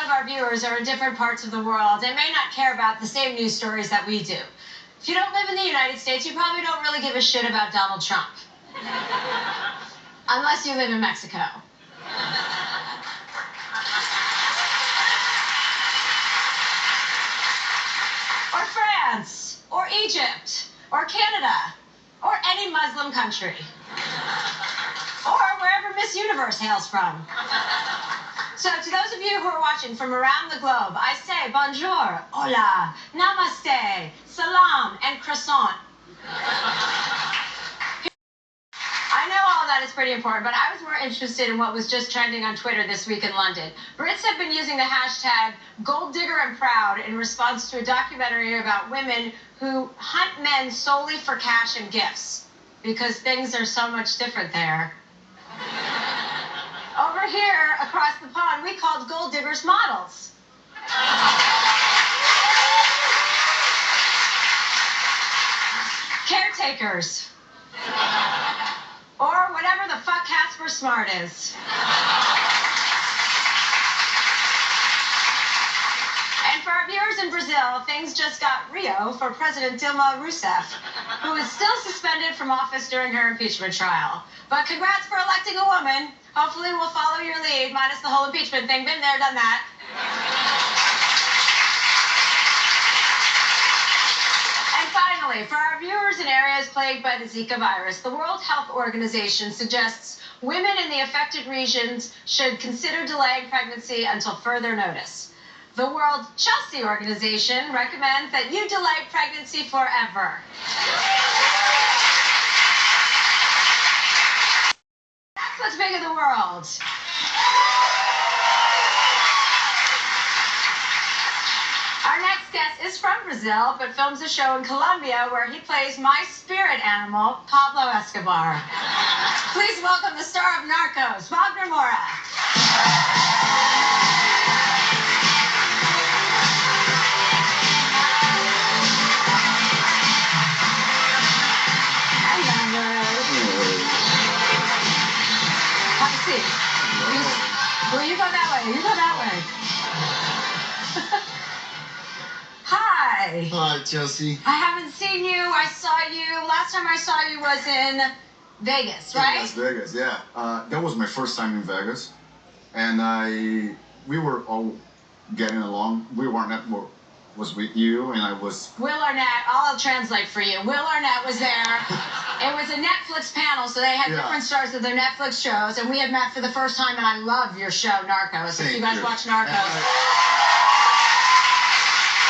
of our viewers are in different parts of the world and may not care about the same news stories that we do. If you don't live in the United States, you probably don't really give a shit about Donald Trump. Unless you live in Mexico. Or France, or Egypt, or Canada, or any Muslim country. Or wherever Miss Universe hails from. So to those of you who are watching from around the globe, I say bonjour, hola, namaste, salam, and croissant. I know all that is pretty important, but I was more interested in what was just trending on Twitter this week in London. Brits have been using the hashtag #GoldDiggerAndProud in response to a documentary about women who hunt men solely for cash and gifts, because things are so much different there. Over here, across the pond, we called gold diggers models. Caretakers. Or whatever the fuck Casper Smart is. And for our viewers in Brazil, things just got Rio for President Dilma Rousseff, who is still suspended from office during her impeachment trial. But congrats for electing a woman. Hopefully we'll follow your lead, minus the whole impeachment thing. Been there, done that. And finally, for our viewers in areas plagued by the Zika virus, the World Health Organization suggests women in the affected regions should consider delaying pregnancy until further notice. The World Chelsea Organization recommends that you delay pregnancy forever. That's what's big in the world. Our next guest is from Brazil, but films a show in Colombia where he plays my spirit animal, Pablo Escobar. Please welcome the star of Nárcos, Wagner Moura. Have a seat. Well, you go that way. You go that way. Hi. Hi, Chelsea. I haven't seen you. I saw you. Last time I saw you was in Vegas, right? Las Vegas, yeah. That was my first time in Vegas. And we were all getting along. We were not was with you, and I was... Will Arnett, I'll translate for you. Will Arnett was there. It was a Netflix panel, so they had different stars of their Netflix shows, and we had met for the first time, and I love your show, Nárcos. If you guys watch Nárcos.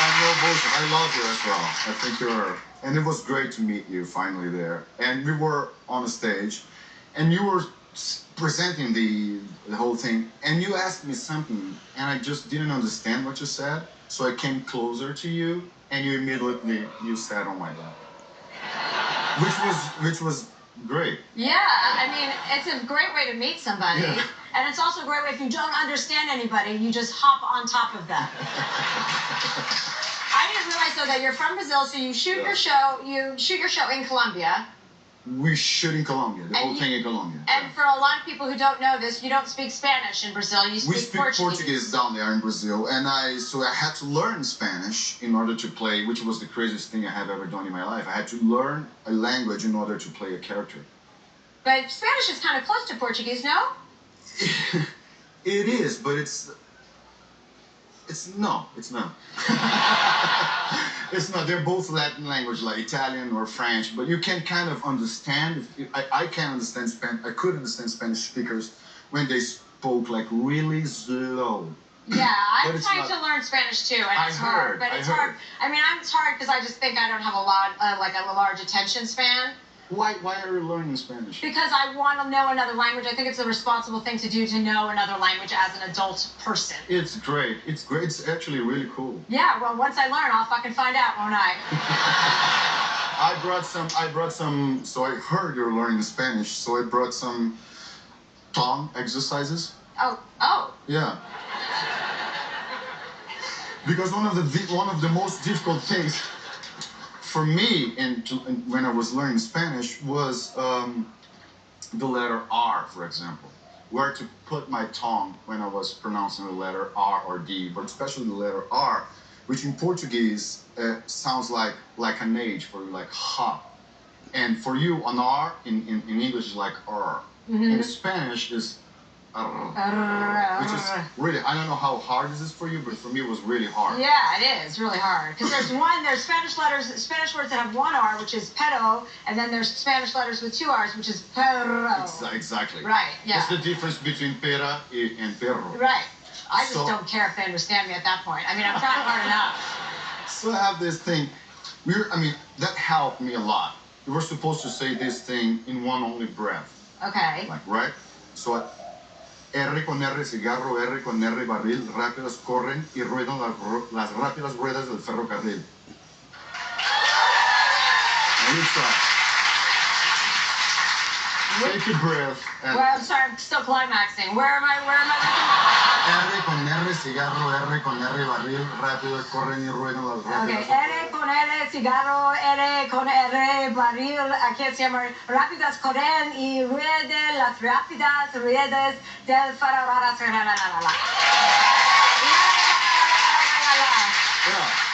I know both. I love you as well. I think you're... And it was great to meet you finally there. And we were on a stage, and you were presenting the whole thing, and you asked me something, and I just didn't understand what you said. So I came closer to you, and you immediately sat on my lap, which was great. Yeah, I mean, it's a great way to meet somebody, and it's also a great way if you don't understand anybody, you just hop on top of them. I didn't realize though that you're from Brazil, so you shoot your show. You shoot your show in Colombia. We shoot in Colombia, the whole thing in Colombia. And for a lot of people who don't know this, you don't speak Spanish in Brazil, you speak Portuguese. We speak Portuguese down there in Brazil, and so I had to learn Spanish in order to play, which was the craziest thing I have ever done in my life. I had to learn a language in order to play a character. But Spanish is kind of close to Portuguese, no? It is, but it's not. It's not. They're both Latin language, like Italian or French, but you can kind of understand. I can understand Spanish. I could understand Spanish speakers when they spoke like really slow. Yeah, I'm trying to learn Spanish too, and it's hard. But it's hard. I mean, it's hard because I just think I don't have a large attention span. Why are you learning Spanish? Because I want to know another language. I think it's a responsible thing to do to know another language as an adult person. It's great. It's great. It's actually really cool. Yeah, well, once I learn, I'll fucking find out, won't I? I brought some, so I heard you're learning Spanish, so I brought some tongue exercises. Oh. Yeah. Because one of the most difficult things for me, when I was learning Spanish, was the letter R, for example. where to put my tongue when I was pronouncing the letter R or D, but especially the letter R, which in Portuguese sounds like an H for you, like ha. And for you, an R in English is like R. In Spanish is which is really, I don't know how hard this is for you, but for me it was really hard. Yeah, it is really hard. Because there's Spanish words that have one R, which is pero, and then there's Spanish letters with two R's, which is perro. Exactly. Right, yeah. It's the difference between pera and perro. Right. I just don't care if they understand me at that point. I mean, I'm trying hard enough. So I have this thing. That helped me a lot. We were supposed to say this thing in one only breath. Okay. Like, right? So R con R cigarro, R con R barril, rápidas corren y ruedan las rápidas ruedas del ferrocarril. Now you try. Take a breath. Well, I'm sorry, I'm still climaxing. Where am I? R con R cigarro, R con R barril, rápidas corren y ruedan las rápidas. Okay, R con R cigarro, R con R barril. I can't see my rápidas corren y ruedan las rápidas ruedas del ferrocarril. Yeah.